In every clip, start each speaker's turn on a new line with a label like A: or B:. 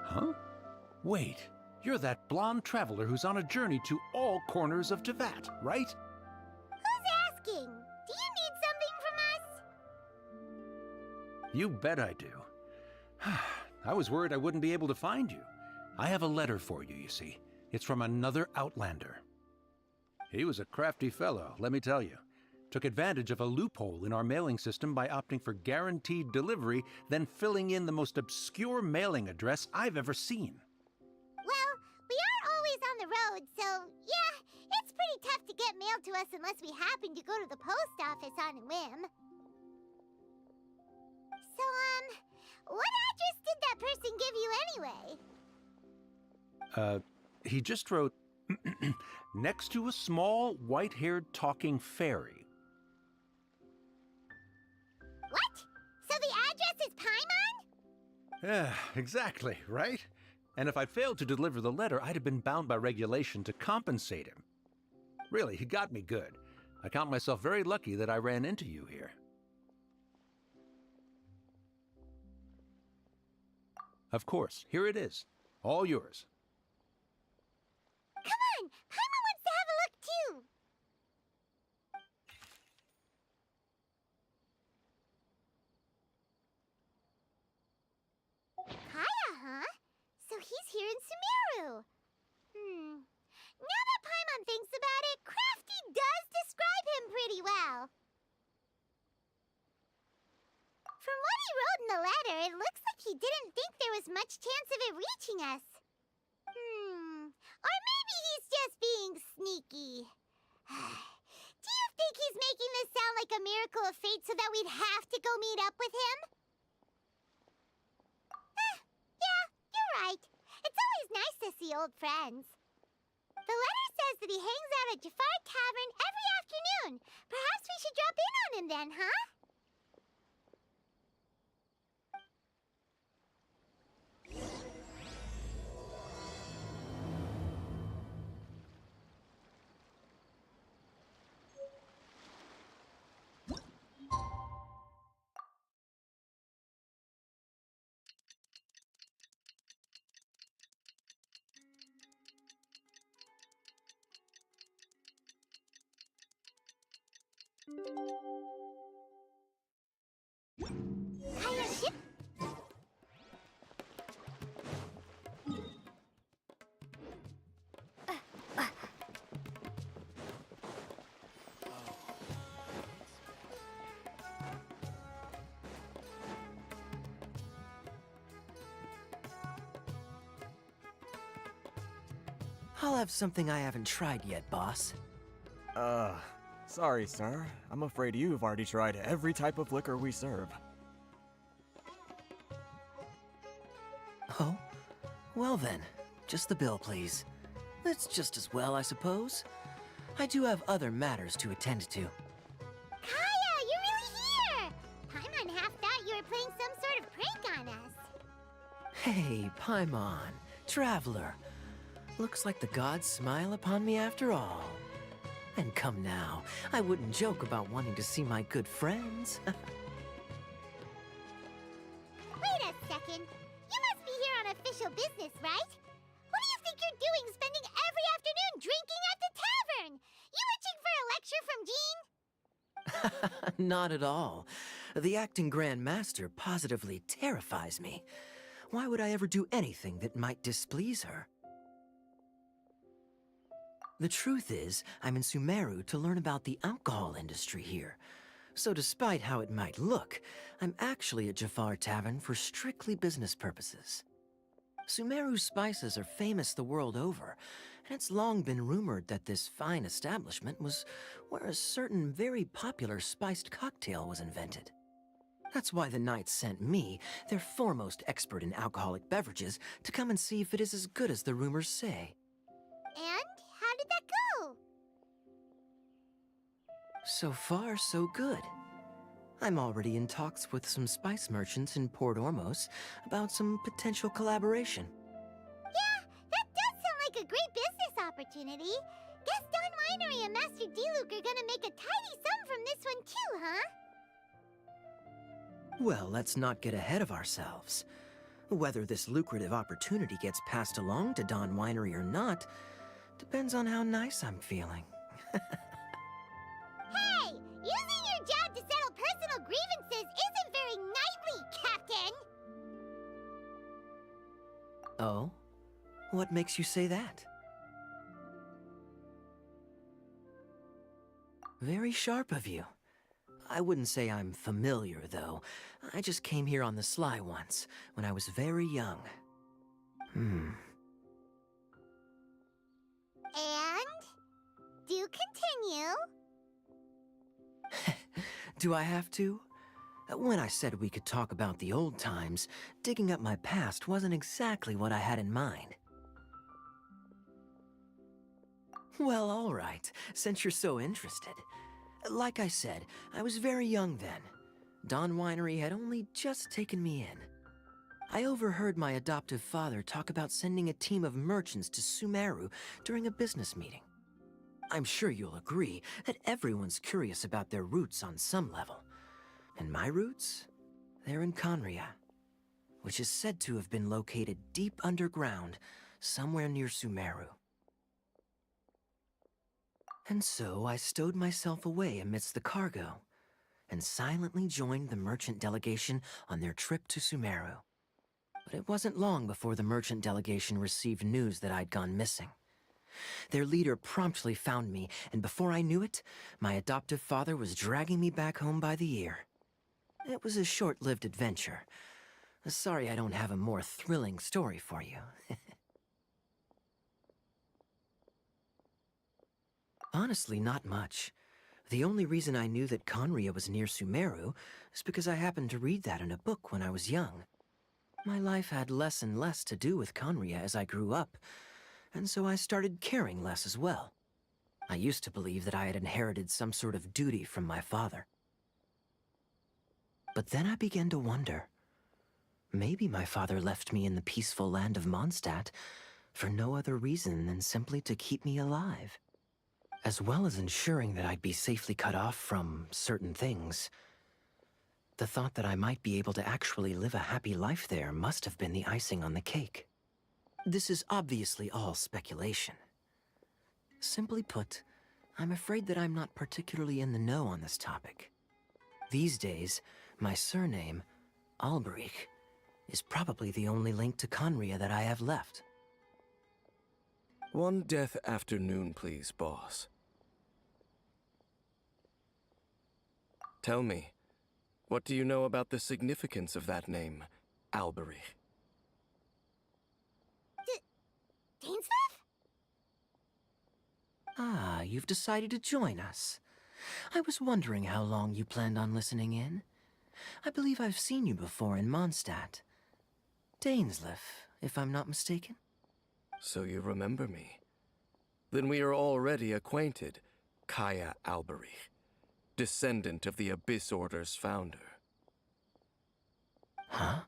A: Huh? Wait, you're that blonde traveler who's on a journey to all corners of Teyvat, right?
B: Who's asking? Do you need something from us?
A: You bet I do. I was worried I wouldn't be able to find you. I have a letter for you, you see. It's from another Outlander. He was a crafty fellow, let me tell you. Took advantage of a loophole in our mailing system by opting for guaranteed delivery, then filling in the most obscure mailing address I've ever seen.
B: Well, we are always on the road, so yeah, it's pretty tough to get mail to us unless we happen to go to the post office on a whim. So, what address did that person give you anyway?
A: He just wrote, next to a small, white-haired talking fairy.
B: What? So the address is Paimon?
A: Yeah, exactly, right? And if I failed to deliver the letter, I'd have been bound by regulation to compensate him. Really, he got me good. I count myself very lucky that I ran into you here. Of course, here it is. All yours.
B: Come on! Paimon wants to have a look too! Kaya, huh? So he's here in Sumeru. Now that Paimon thinks about it, Crafty does describe him pretty well. From what he wrote in the letter, it looks like he didn't think there was much chance of it reaching us. Or maybe he's just being sneaky. Do you think he's making this sound like a miracle of fate so that we'd have to go meet up with him? Yeah, you're right. It's always nice to see old friends. The letter says that he hangs out at Jafar Tavern every afternoon. Perhaps we should drop in on him then, huh? Kaya ship.
C: I'll have something I haven't tried yet, boss.
D: Sorry, sir. I'm afraid you've already tried every type of liquor we serve.
C: Oh? Well then, just the bill, please. That's just as well, I suppose. I do have other matters to attend to.
B: Kaya, you're really here! Paimon half thought you were playing some sort of prank on us.
C: Hey, Paimon, traveler. Looks like the gods smile upon me after all. And come now, I wouldn't joke about wanting to see my good friends.
B: Wait a second. You must be here on official business, right? What do you think you're doing spending every afternoon drinking at the tavern? You itching for a lecture from Jean?
C: Not at all. The acting Grand Master positively terrifies me. Why would I ever do anything that might displease her? The truth is, I'm in Sumeru to learn about the alcohol industry here. So despite how it might look, I'm actually at Jafar Tavern for strictly business purposes. Sumeru's spices are famous the world over, and it's long been rumored that this fine establishment was where a certain very popular spiced cocktail was invented. That's why the Knights sent me, their foremost expert in alcoholic beverages, to come and see if it is as good as the rumors say.
B: And how did that go?
C: So far, so good. I'm already in talks with some spice merchants in Port Ormos about some potential collaboration.
B: Yeah, that does sound like a great business opportunity. Guess Don Winery and Master D-Luke are gonna make a tidy sum from this one too, huh?
C: Well, let's not get ahead of ourselves. Whether this lucrative opportunity gets passed along to Don Winery or not depends on how nice I'm feeling.
B: Hey! Using your job to settle personal grievances isn't very knightly, Captain!
C: Oh? What makes you say that? Very sharp of you. I wouldn't say I'm familiar, though. I just came here on the sly once, when I was very young.
B: And? Do continue.
C: Do I have to? When I said we could talk about the old times, digging up my past wasn't exactly what I had in mind. Well, all right, since you're so interested. Like I said, I was very young then. Don Winery had only just taken me in. I overheard my adoptive father talk about sending a team of merchants to Sumeru during a business meeting. I'm sure you'll agree that everyone's curious about their roots on some level. And my roots? They're in Conria, which is said to have been located deep underground, somewhere near Sumeru. And so I stowed myself away amidst the cargo, and silently joined the merchant delegation on their trip to Sumeru. But it wasn't long before the merchant delegation received news that I'd gone missing. Their leader promptly found me, and before I knew it, my adoptive father was dragging me back home by the ear. It was a short-lived adventure. Sorry I don't have a more thrilling story for you. Honestly, not much. The only reason I knew that Conria was near Sumeru is because I happened to read that in a book when I was young. My life had less and less to do with Conria as I grew up, and so I started caring less as well. I used to believe that I had inherited some sort of duty from my father. But then I began to wonder. Maybe my father left me in the peaceful land of Mondstadt for no other reason than simply to keep me alive. As well as ensuring that I'd be safely cut off from certain things. The thought that I might be able to actually live a happy life there must have been the icing on the cake. This is obviously all speculation. Simply put, I'm afraid that I'm not particularly in the know on this topic. These days, my surname, Alberich, is probably the only link to Conria that I have left.
E: One death afternoon, please, boss. Tell me, what do you know about the significance of that name, Alberich?
B: Dainsleif?
C: Ah, you've decided to join us. I was wondering how long you planned on listening in. I believe I've seen you before in Mondstadt. Dainsleif, if I'm not mistaken.
E: So you remember me. Then we are already acquainted, Kaya Alberich, descendant of the Abyss Order's founder.
C: Huh?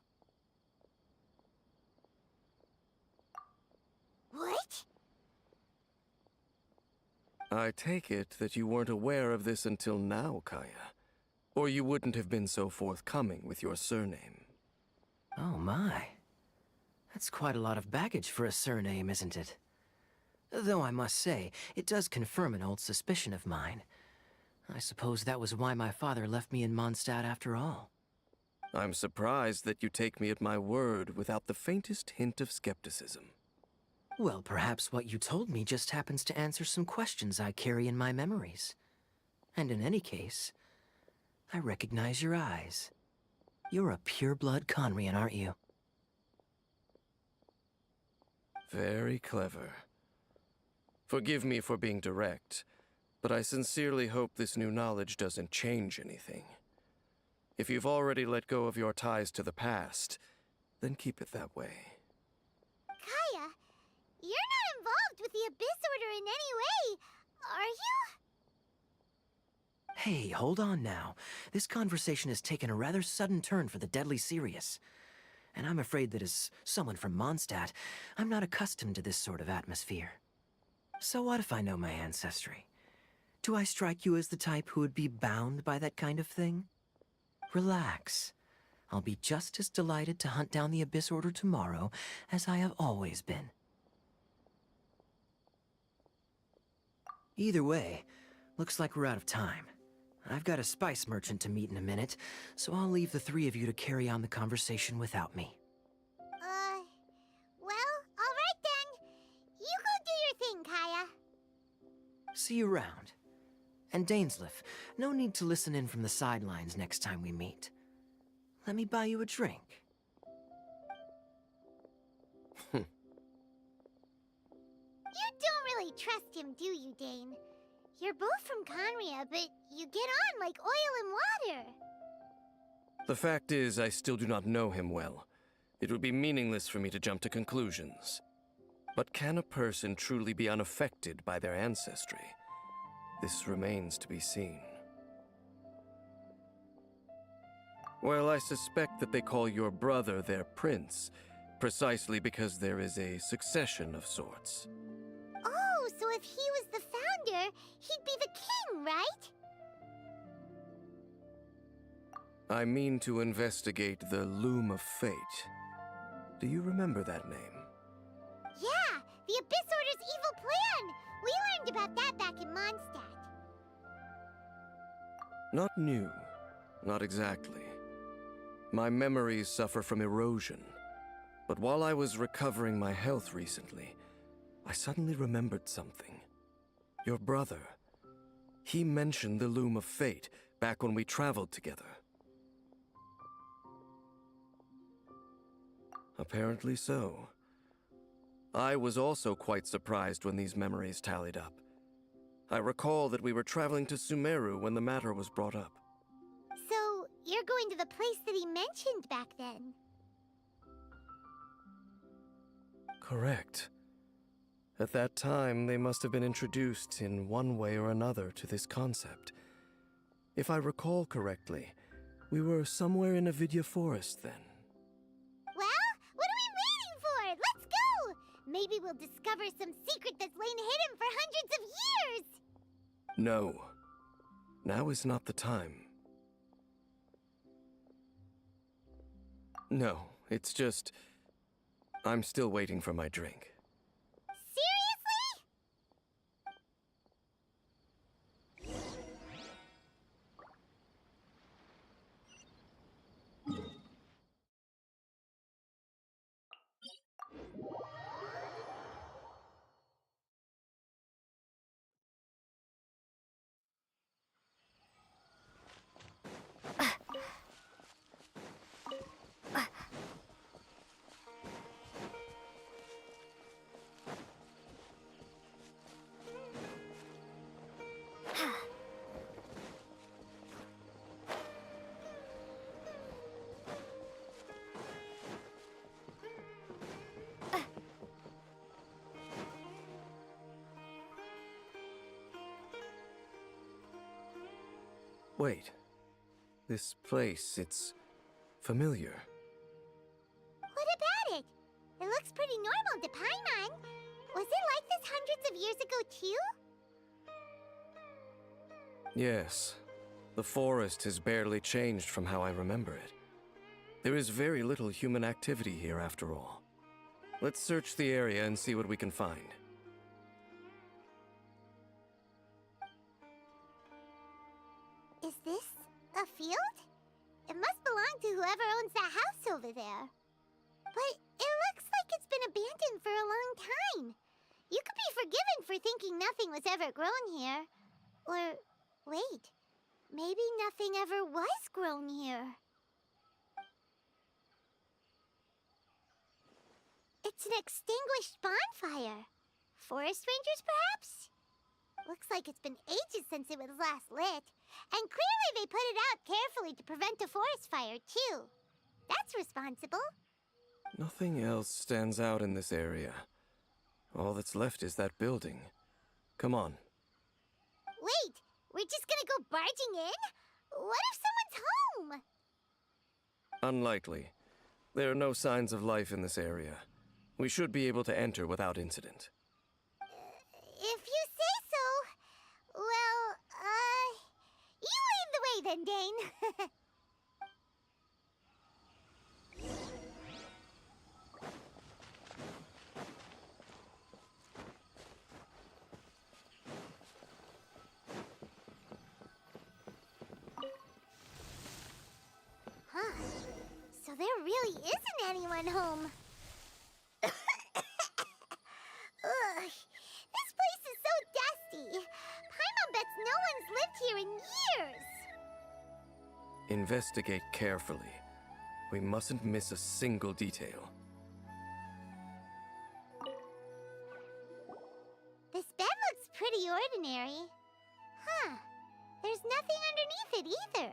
B: What?
E: I take it that you weren't aware of this until now, Kaya. Or you wouldn't have been so forthcoming with your surname.
C: Oh my. That's quite a lot of baggage for a surname, isn't it? Though I must say, it does confirm an old suspicion of mine. I suppose that was why my father left me in Mondstadt after all.
E: I'm surprised that you take me at my word without the faintest hint of skepticism.
C: Well, perhaps what you told me just happens to answer some questions I carry in my memories. And in any case, I recognize your eyes. You're a pure-blood Conrian, aren't you?
E: Very clever. Forgive me for being direct, but I sincerely hope this new knowledge doesn't change anything. If you've already let go of your ties to the past, then keep it that way.
B: Kaya, you're not involved with the Abyss Order in any way, are you?
C: Hey, hold on now. This conversation has taken a rather sudden turn for the deadly serious. And I'm afraid that as someone from Mondstadt, I'm not accustomed to this sort of atmosphere. So what if I know my ancestry? Do I strike you as the type who would be bound by that kind of thing? Relax. I'll be just as delighted to hunt down the Abyss Order tomorrow as I have always been. Either way, looks like we're out of time. I've got a spice merchant to meet in a minute, so I'll leave the three of you to carry on the conversation without me.
B: Well, all right then. You go do your thing, Kaya.
C: See you around. And Dainsleif, no need to listen in from the sidelines next time we meet. Let me buy you a drink.
B: You don't really trust him, do you, Dane? You're both from Conria, but you get on like oil and water.
E: The fact is, I still do not know him well. It would be meaningless for me to jump to conclusions. But can a person truly be unaffected by their ancestry? This remains to be seen. Well, I suspect that they call your brother their prince, precisely because there is a succession of sorts.
B: Oh, so if he was the founder, he'd be the king, right?
E: I mean to investigate the Loom of Fate. Do you remember that name?
B: Yeah, the Abyss Order's evil plan! We learned about that back in Mondstadt.
E: Not new. Not exactly. My memories suffer from erosion. But while I was recovering my health recently, I suddenly remembered something. Your brother. He mentioned the Loom of Fate back when we traveled together. Apparently so. I was also quite surprised when these memories tallied up. I recall that we were traveling to Sumeru when the matter was brought up.
B: So, you're going to the place that he mentioned back then?
E: Correct. At that time, they must have been introduced in one way or another to this concept. If I recall correctly, we were somewhere in Avidya Forest then.
B: Well, what are we waiting for? Let's go! Maybe we'll discover some secret that's lain hidden for hundreds of years!
E: No. Now is not the time. No, it's just... I'm still waiting for my drink.
B: Seriously?
E: Wait. This place, it's familiar.
B: What about it? It looks pretty normal to Paimon. Was it like this hundreds of years ago, too?
E: Yes. The forest has barely changed from how I remember it. There is very little human activity here after all. Let's search the area and see what we can find.
B: Is this a field? It must belong to whoever owns that house over there. But it looks like it's been abandoned for a long time. You could be forgiven for thinking nothing was ever grown here. Or, wait, maybe nothing ever was grown here. It's an extinguished bonfire. Forest rangers, perhaps? Looks like it's been ages since it was last lit. And clearly they put it out carefully to prevent a forest fire, too. That's responsible.
E: Nothing else stands out in this area. All that's left is that building. Come on.
B: Wait, we're just gonna go barging in? What if someone's home?
E: Unlikely. There are no signs of life in this area. We should be able to enter without incident.
B: If you say so. Well, you lead the way then, Dane. there really isn't anyone home. Ugh, this place is so dusty. Paimon bets no one's lived here in years.
E: Investigate carefully. We mustn't miss a single detail.
B: This bed looks pretty ordinary. Huh. There's nothing underneath it either.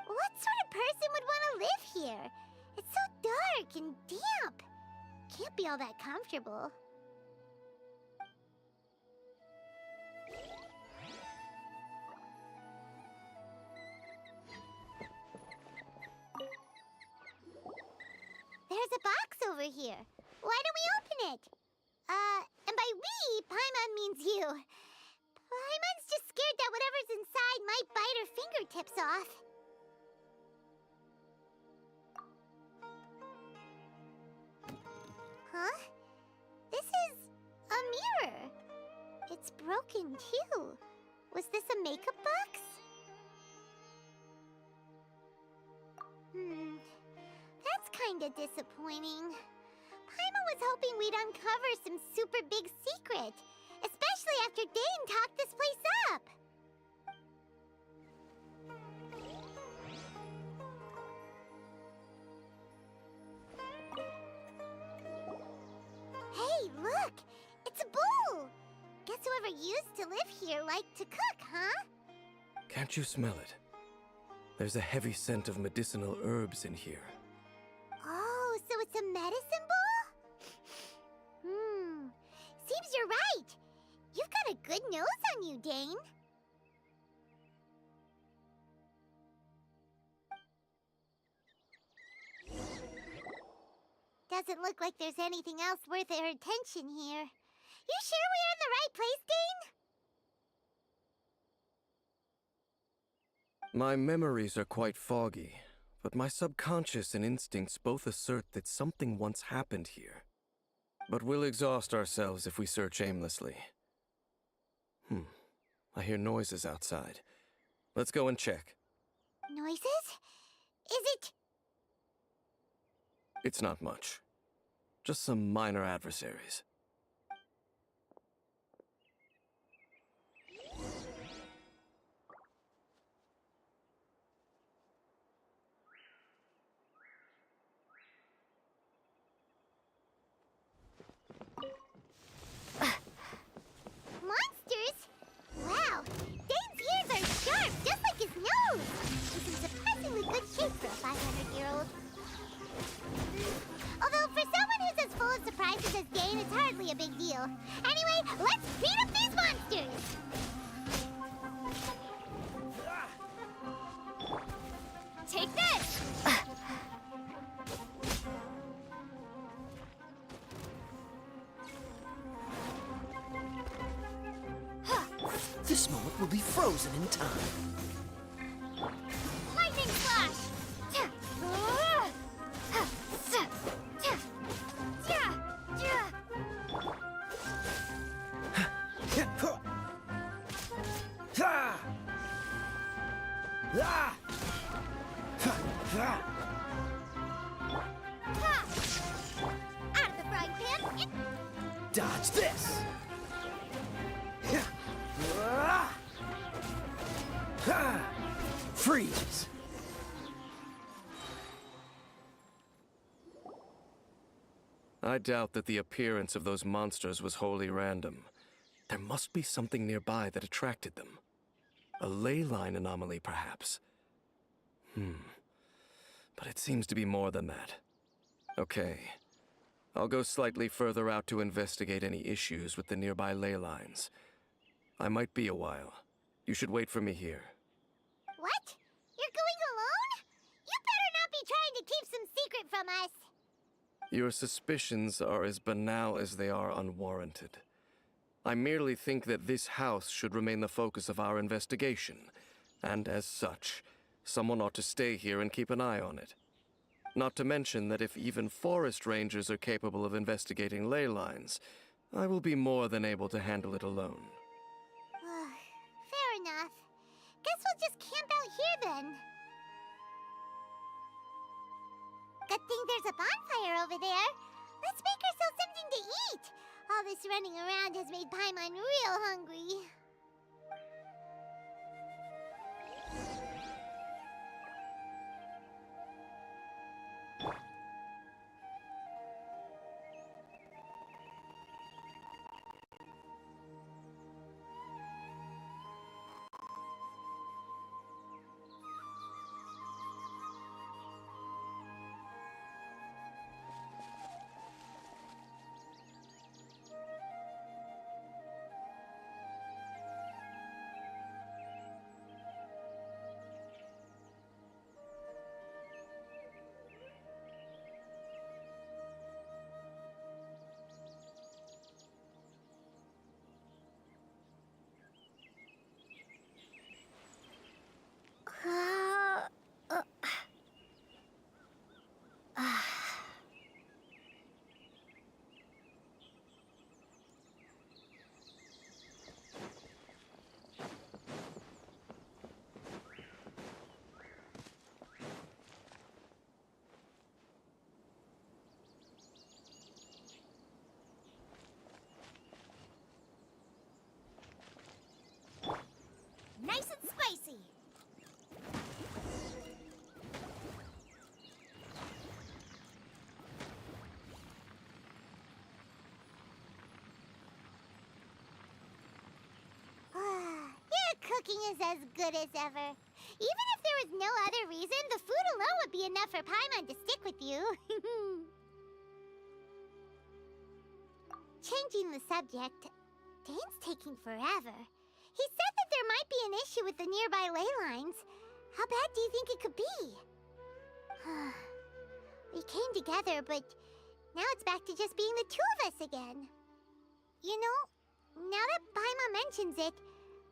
B: What sort of person would want to live here? It's so dark and damp. Can't be all that comfortable. There's a box over here. Why don't we open it? And by we, Paimon means you. Paimon's just scared that whatever's inside might bite her fingertips off. Huh? This is a mirror. It's broken too. Was this a makeup box? That's kinda disappointing. Paimon was hoping we'd uncover some super big secret, especially after Dane talked this place up. Hey, look! It's a bowl! Guess whoever used to live here liked to cook, huh?
E: Can't you smell it? There's a heavy scent of medicinal herbs in here.
B: Oh, so it's a medicine bowl? Seems you're right. You've got a good nose on you, Dane. Doesn't look like there's anything else worth our attention here. You sure we're in the right place, Dane?
E: My memories are quite foggy, but my subconscious and instincts both assert that something once happened here. But we'll exhaust ourselves if we search aimlessly. I hear noises outside. Let's go and check.
B: Noises? Is it...
E: It's not much. Just some minor adversaries.
B: Monsters? Wow, Dane's ears are sharp, just like his nose. He's in surprisingly good shape for a 500-year-old. Although for someone who's as full of surprises as Dane, it's hardly a big deal. Anyway, let's beat up these monsters! Take this!
C: This moment will be frozen in time.
B: Lightning slash! Out of the frying pan!
C: Dodge this! Freeze!
E: I doubt that the appearance of those monsters was wholly random. There must be something nearby that attracted them. A ley line anomaly, perhaps. But it seems to be more than that. Okay. I'll go slightly further out to investigate any issues with the nearby ley lines. I might be a while. You should wait for me here.
B: What? You're going alone? You better not be trying to keep some secret from us.
E: Your suspicions are as banal as they are unwarranted. I merely think that this house should remain the focus of our investigation, and as such, someone ought to stay here and keep an eye on it. Not to mention that if even forest rangers are capable of investigating ley lines, I will be more than able to handle it alone.
B: Fair enough. Guess we'll just camp out here then. Good thing there's a bonfire over there. Let's make ourselves something to eat. All this running around has made Paimon real hungry. Nice and spicy. Your cooking is as good as ever. Even if there was no other reason, the food alone would be enough for Paimon to stick with you. Changing the subject, Dane's taking forever. He said that there might be an issue with the nearby ley lines. How bad do you think it could be? We came together, but now it's back to just being the two of us again. You know, now that Paimon mentions it,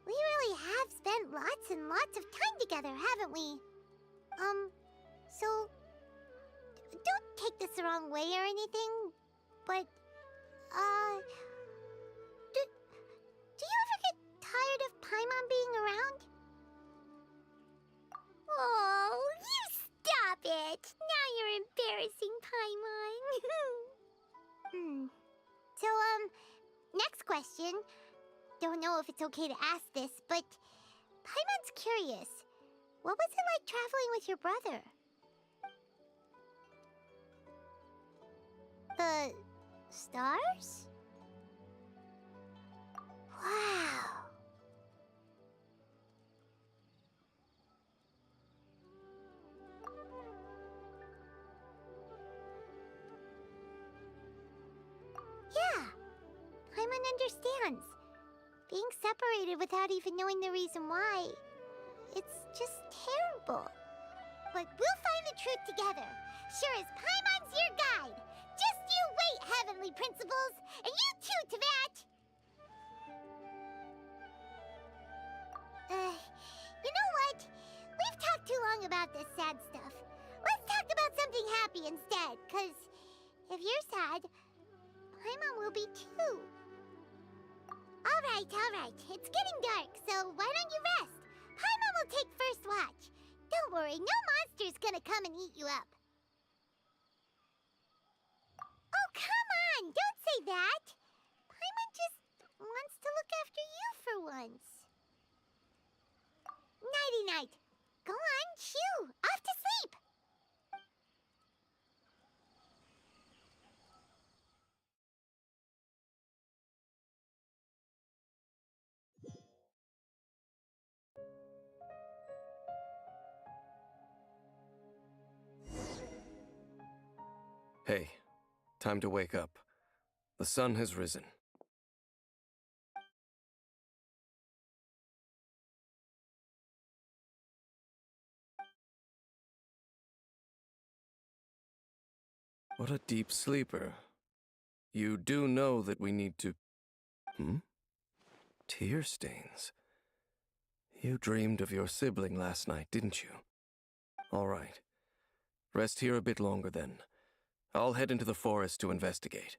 B: we really have spent lots and lots of time together, haven't we? So, don't take this the wrong way or anything, but, do you ever get tired of Paimon being around? Oh, you stop it! Now you're embarrassing Paimon. So, next question. Don't know if it's okay to ask this, but Paimon's curious. What was it like traveling with your brother? The stars? Wow. Yeah, Paimon understands. Being separated without even knowing the reason why, it's just terrible. But we'll find the truth together. Sure as Paimon's your guide. Just you wait, Heavenly Principles! And you too, Teyvat! You know what? We've talked too long about this sad stuff. Let's talk about something happy instead, 'cause if you're sad, Paimon will be too. Alright. It's getting dark, so why don't you rest? Paimon will take first watch. Don't worry, no monster's gonna come and eat you up. Oh, come on! Don't say that! Paimon just wants to look after you for once. Nighty-night. Go on, chew. Off to sleep.
E: Hey, time to wake up. The sun has risen. What a deep sleeper. You do know that we need to... Tear stains. You dreamed of your sibling last night, didn't you? All right. Rest here a bit longer then. I'll head into the forest to investigate.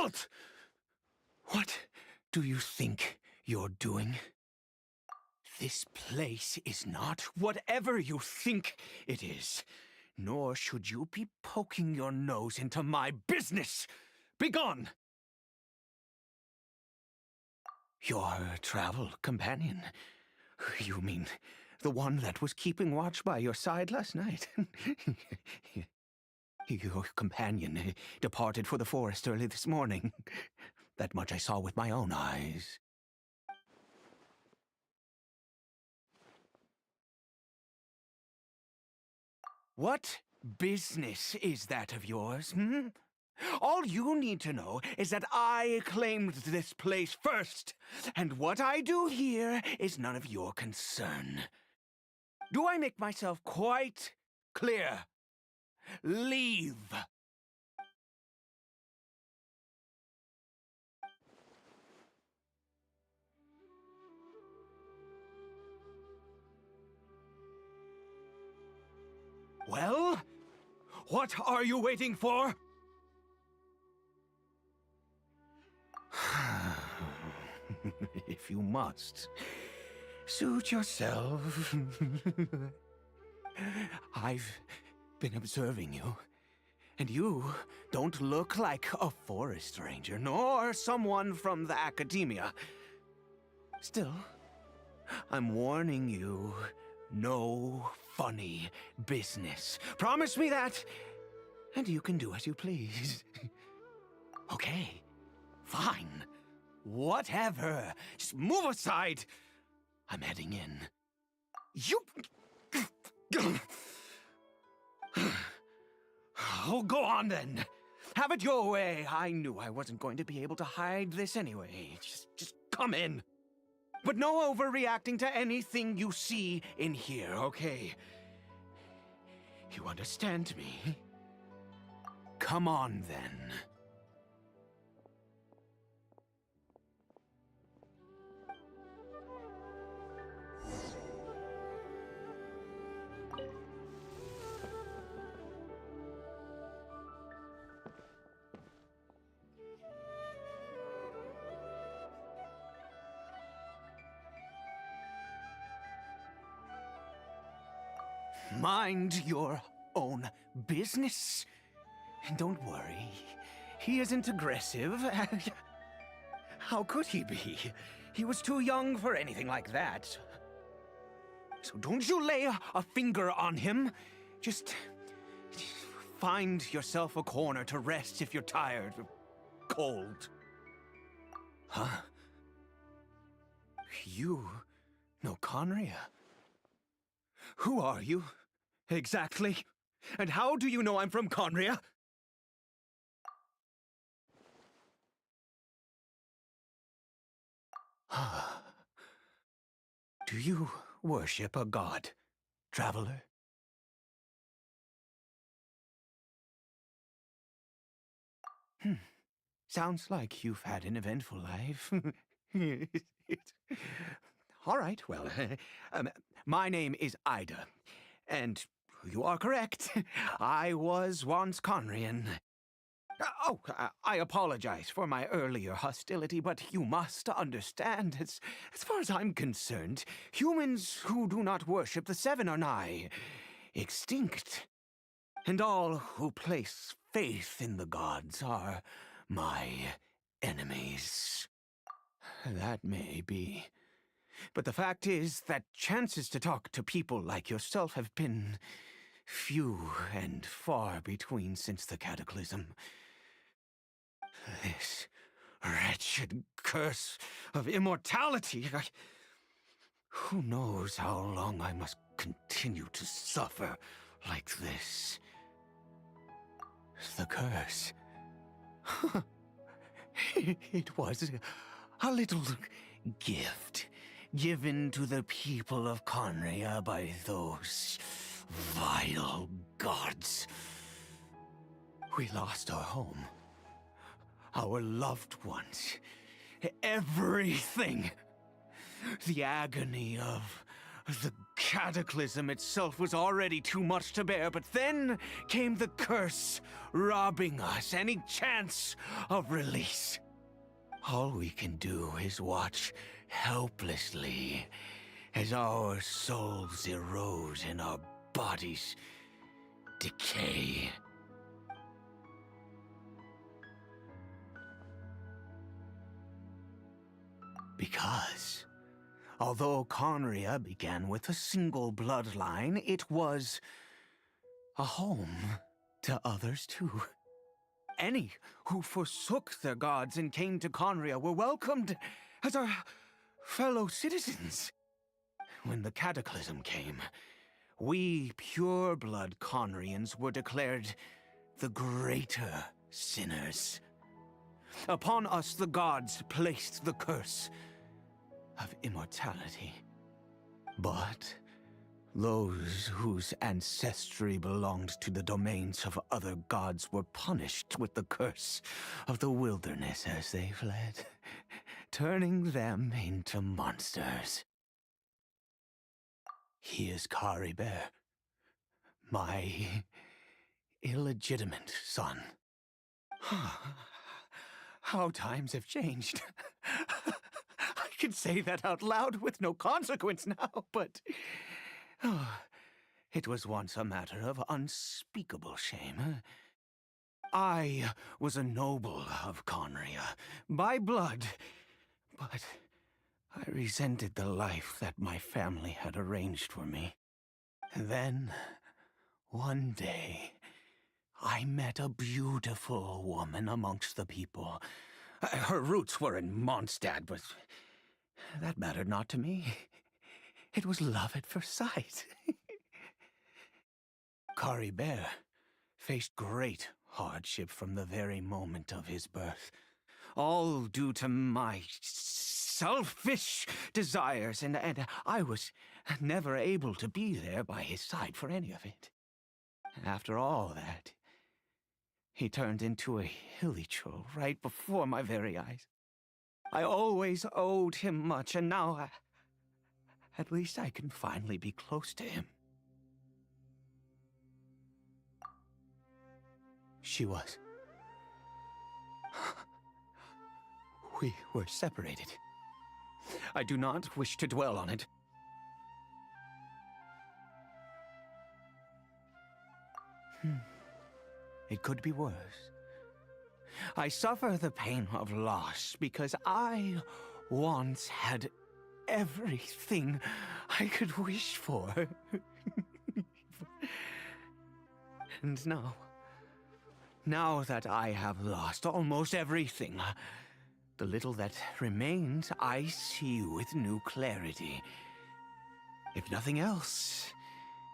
F: Halt! What do you think you're doing? This place is not whatever you think it is, nor should you be poking your nose into my business. Begone! Your travel companion? You mean the one that was keeping watch by your side last night? Your companion departed for the forest early this morning. That much I saw with my own eyes. What business is that of yours, hmm? All you need to know is that I claimed this place first, and what I do here is none of your concern. Do I make myself quite clear? Leave! Well, what are you waiting for? If you must, suit yourself. I've been observing you, and you don't look like a forest ranger, nor someone from the academia. Still, I'm warning you, no funny business. Promise me that, and you can do as you please. Okay, fine. Whatever. Just move aside. I'm heading in. You... Oh, go on then. Have it your way. I knew I wasn't going to be able to hide this anyway. Just come in. But no overreacting to anything you see in here, okay? You understand me? Come on then. Mind your own business. And don't worry, he isn't aggressive. How could he be? He was too young for anything like that. So don't you lay a finger on him. Just find yourself a corner to rest if you're tired or cold. Huh? You know Conria? Who are you, exactly? And how do you know I'm from Conria? Do you worship a god, traveler? Sounds like you've had an eventful life. All right, well, my name is Ida, and you are correct. I was once Conrian. I apologize for my earlier hostility, but you must understand, as far as I'm concerned, humans who do not worship the Seven are nigh extinct. And all who place faith in the gods are my enemies. That may be. But the fact is that chances to talk to people like yourself have been few and far between since the cataclysm. This wretched curse of immortality. Who knows how long I must continue to suffer like this? The curse. It was a little gift given to the people of Conria by those vile gods. We lost our home, our loved ones, everything. The agony of the cataclysm itself was already too much to bear, but then came the curse, robbing us any chance of release. All we can do is watch helplessly as our souls erode and our bodies decay. Because, although Conria began with a single bloodline, it was a home to others too. Any who forsook their gods and came to Conria were welcomed as our fellow citizens. When the cataclysm came, we pure-blood Conrians were declared the greater sinners. Upon us the gods placed the curse of immortality. But those whose ancestry belonged to the domains of other gods were punished with the curse of the wilderness as they fled, turning them into monsters. He is Caribert, my illegitimate son. How times have changed. I can say that out loud with no consequence now, but it was once a matter of unspeakable shame. I was a noble of Conria, by blood, but I resented the life that my family had arranged for me. And then, one day, I met a beautiful woman amongst the people. Her roots were in Mondstadt, but that mattered not to me. It was love at first sight. Caribert faced great hardship from the very moment of his birth, all due to my selfish desires, and I was never able to be there by his side for any of it. After all that, he turned into a hilichurl right before my very eyes. I always owed him much, and now at least I can finally be close to him. She was. We were separated. I do not wish to dwell on it. It could be worse. I suffer the pain of loss because I once had everything I could wish for. And now that I have lost almost everything, the little that remains I see with new clarity. If nothing else,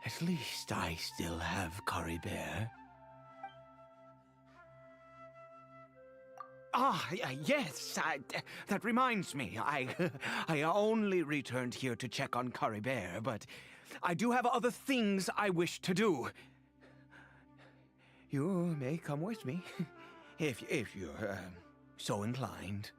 F: at least I still have Caribert. Yes, that reminds me. I only returned here to check on Caribert, but I do have other things I wish to do. You may come with me, if you're so inclined.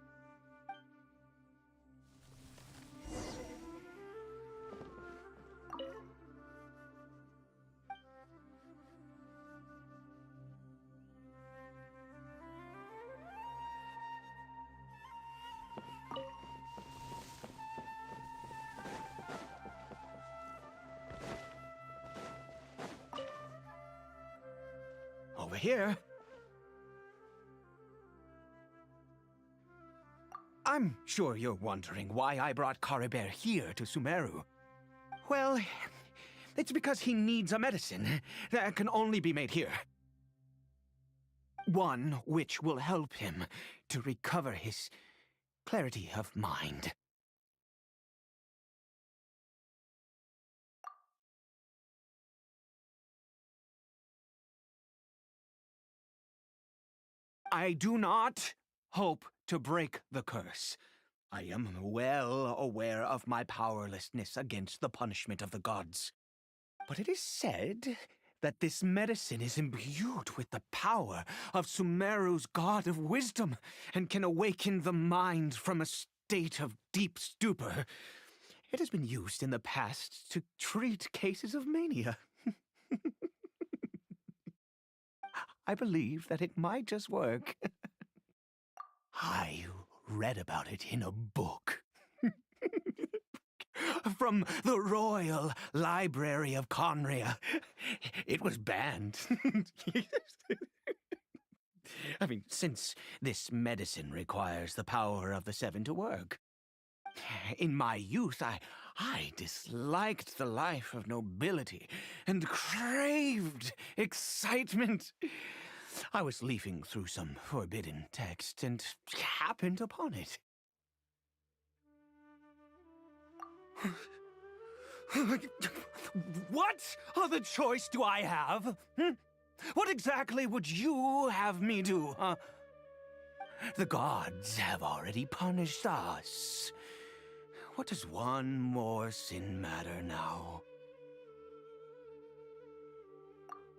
F: Over here. I'm sure you're wondering why I brought Caribert here to Sumeru. Well, it's because he needs a medicine that can only be made here. One which will help him to recover his clarity of mind. I do not hope to break the curse. I am well aware of my powerlessness against the punishment of the gods. But it is said that this medicine is imbued with the power of Sumeru's god of wisdom and can awaken the mind from a state of deep stupor. It has been used in the past to treat cases of mania. I believe that it might just work. I read about it in a book. From the Royal Library of Conria. It was banned. I mean, since this medicine requires the power of the seven to work. In my youth, I disliked the life of nobility and craved excitement. I was leafing through some forbidden text and happened upon it. What other choice do I have? What exactly would you have me do, huh? The gods have already punished us. What does one more sin matter now?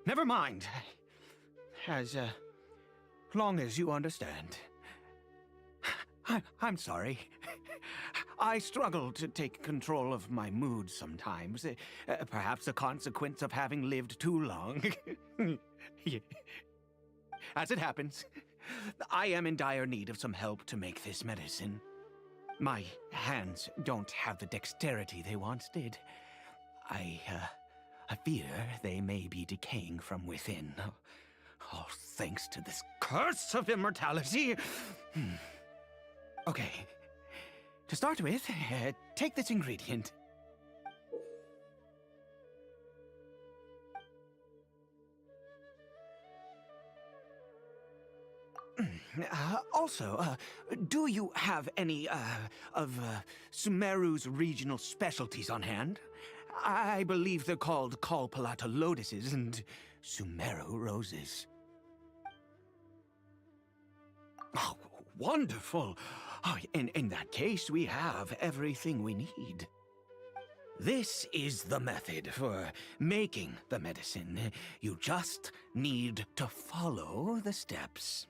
F: Never mind. As long as you understand. I'm sorry. I struggle to take control of my mood sometimes. Perhaps a consequence of having lived too long. As it happens, I am in dire need of some help to make this medicine. My hands don't have the dexterity they once did. I fear they may be decaying from within. All thanks to this curse of immortality. Okay. To start with, take this ingredient. Also, do you have any, of Sumeru's regional specialties on hand? I believe they're called Kalpalata lotuses and Sumeru roses. Oh, wonderful! Oh, in that case, we have everything we need. This is the method for making the medicine. You just need to follow the steps.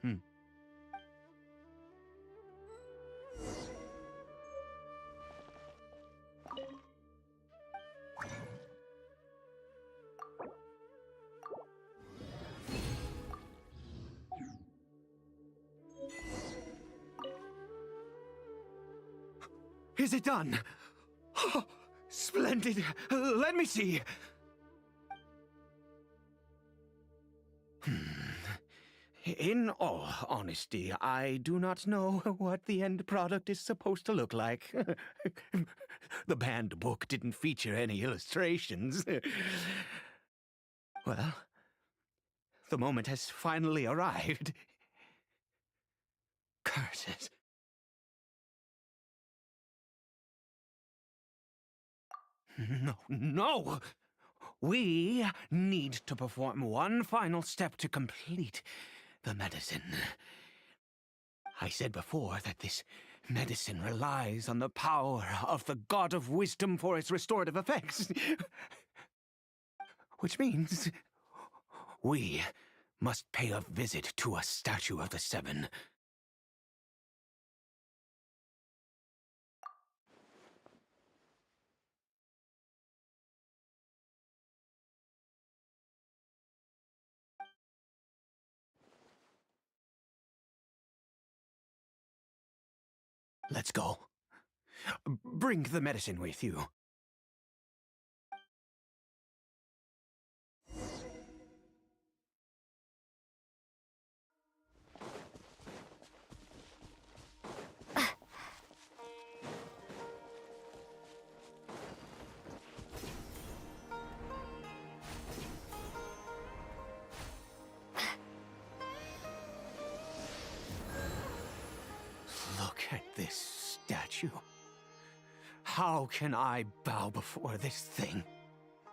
F: Is it done? Oh, splendid. Let me see. In all honesty, I do not know what the end product is supposed to look like. The banned book didn't feature any illustrations. Well, the moment has finally arrived. Curses. No! We need to perform one final step to complete the medicine. I said before that this medicine relies on the power of the God of Wisdom for its restorative effects. Which means we must pay a visit to a statue of the Seven. Let's go. Bring the medicine with you. Look at this statue. How can I bow before this thing?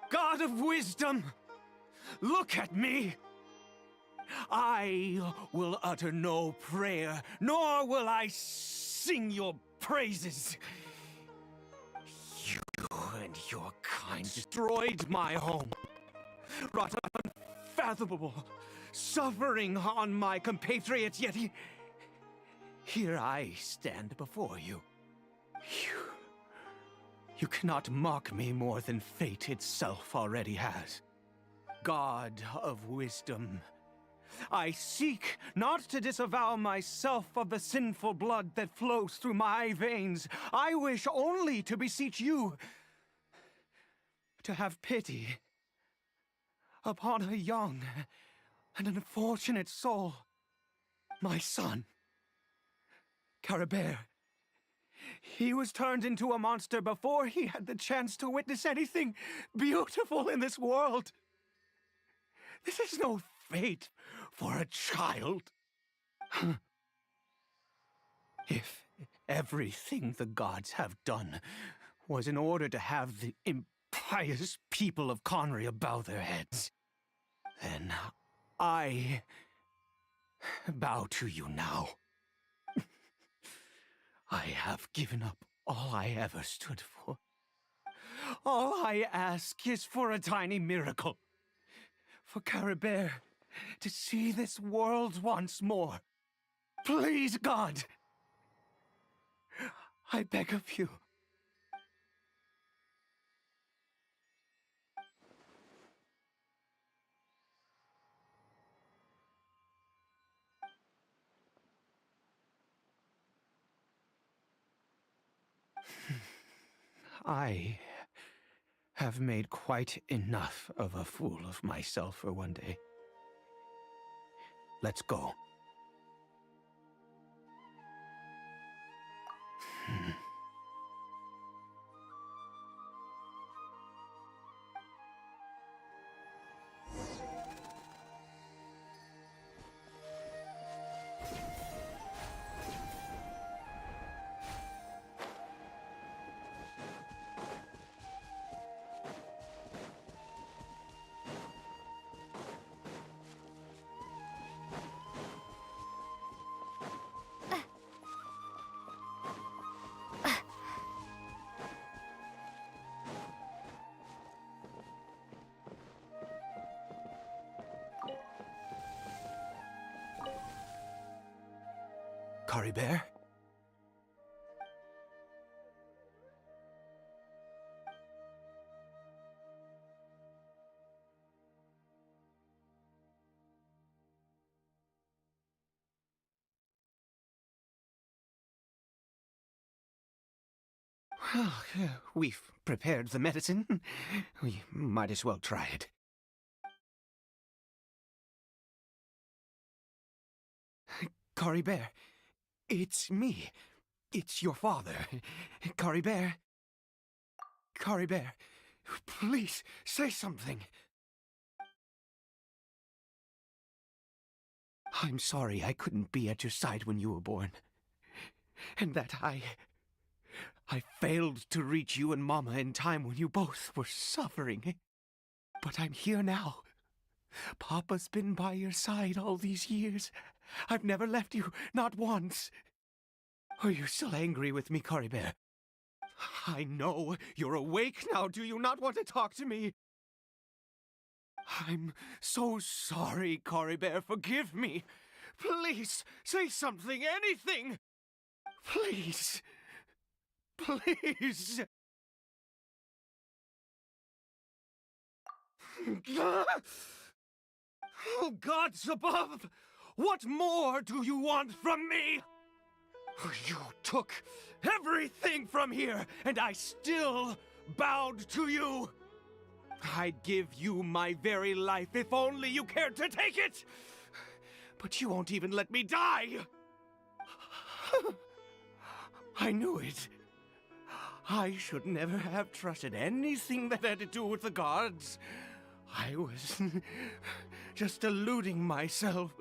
F: God of Wisdom, look at me! I will utter no prayer, nor will I sing your praises. You and your kind destroyed my home, wrought unfathomable suffering on my compatriots, yet here I stand before you. You cannot mock me more than fate itself already has. God of wisdom, I seek not to disavow myself of the sinful blood that flows through my veins. I wish only to beseech you to have pity upon a young and unfortunate soul, my son, Caribert. He was turned into a monster before he had the chance to witness anything beautiful in this world. This is no fate for a child. If everything the gods have done was in order to have the impious people of Conria bow their heads, then I bow to you now. I have given up all I ever stood for. All I ask is for a tiny miracle. For Caribert to see this world once more. Please, God! I beg of you. I have made quite enough of a fool of myself for one day. Let's go. Caribert? Well, we've prepared the medicine. We might as well try it. Caribert, it's me. It's your father. Caribert. Caribert, please, say something. I'm sorry I couldn't be at your side when you were born. And that I failed to reach you and Mama in time when you both were suffering. But I'm here now. Papa's been by your side all these years. I've never left you, not once. Are you still angry with me, Caribert? I know you're awake now. Do you not want to talk to me? I'm so sorry, Caribert. Forgive me. Please, say something, anything. Please. Please. Oh, gods above! What more do you want from me? You took everything from here, and I still bowed to you. I'd give you my very life if only you cared to take it. But you won't even let me die. I knew it. I should never have trusted anything that had to do with the gods. I was just deluding myself.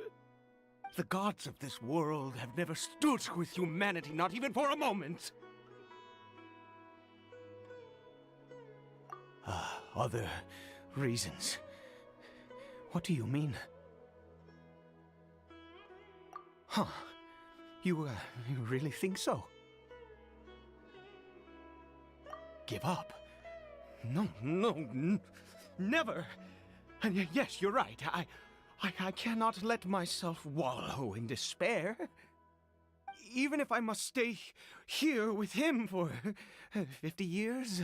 F: The gods of this world have never stood with humanity, not even for a moment. Other reasons. What do you mean? Huh. You really think so? Give up? No, never. And yes, you're right. I cannot let myself wallow in despair. even if I must stay here with him for 50 years,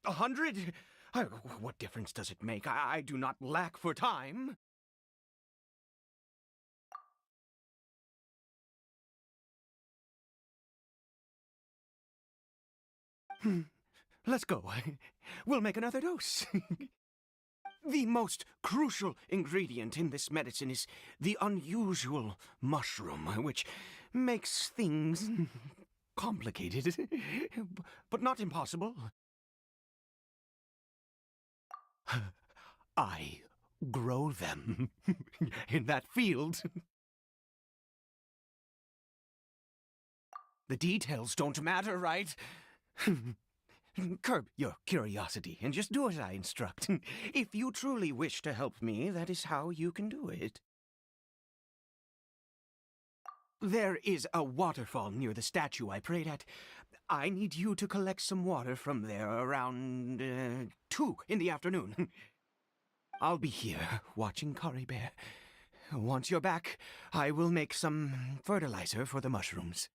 F: 100, what difference does it make? I do not lack for time. Let's go. We'll make another dose. The most crucial ingredient in this medicine is the unusual mushroom, which makes things complicated, but not impossible. I grow them in that field. The details don't matter, right? Curb your curiosity and just do as I instruct. If you truly wish to help me, that is how you can do it. There is a waterfall near the statue I prayed at. I need you to collect some water from there around 2 in the afternoon. I'll be here watching Caribert. Once you're back, I will make some fertilizer for the mushrooms.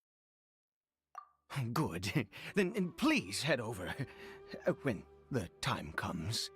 F: Good. Then please head over when the time comes.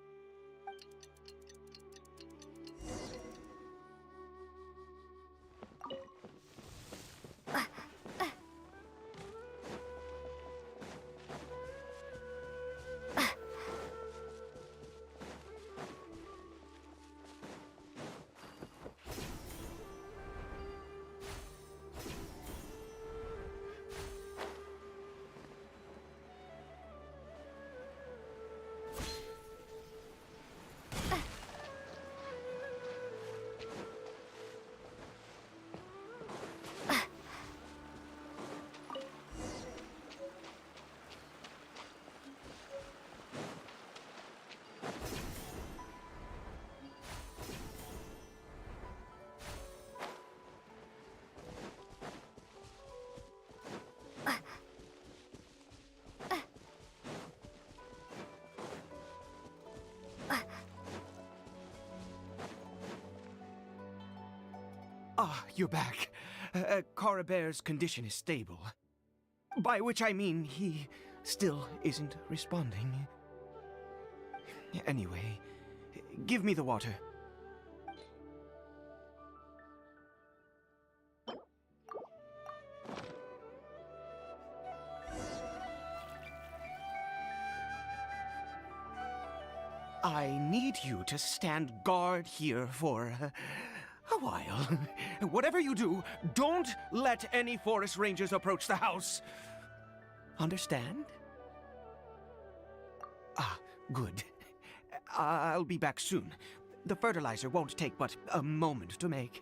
F: Ah, you're back. Caribert's condition is stable. By which I mean he still isn't responding. Anyway, give me the water. I need you to stand guard here for a while. Whatever you do, don't let any forest rangers approach the house. Understand? Ah, good. I'll be back soon. The fertilizer won't take but a moment to make.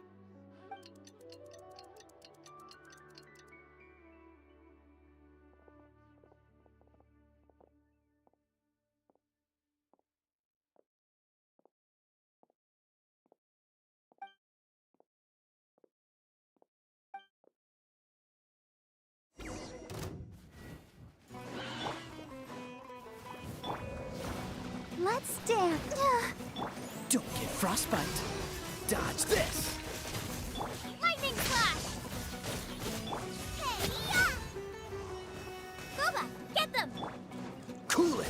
B: Let's dance.
G: Don't get frostbite. Dodge this.
B: Lightning flash! Hey, yeah! Boba, get them!
G: Cool it.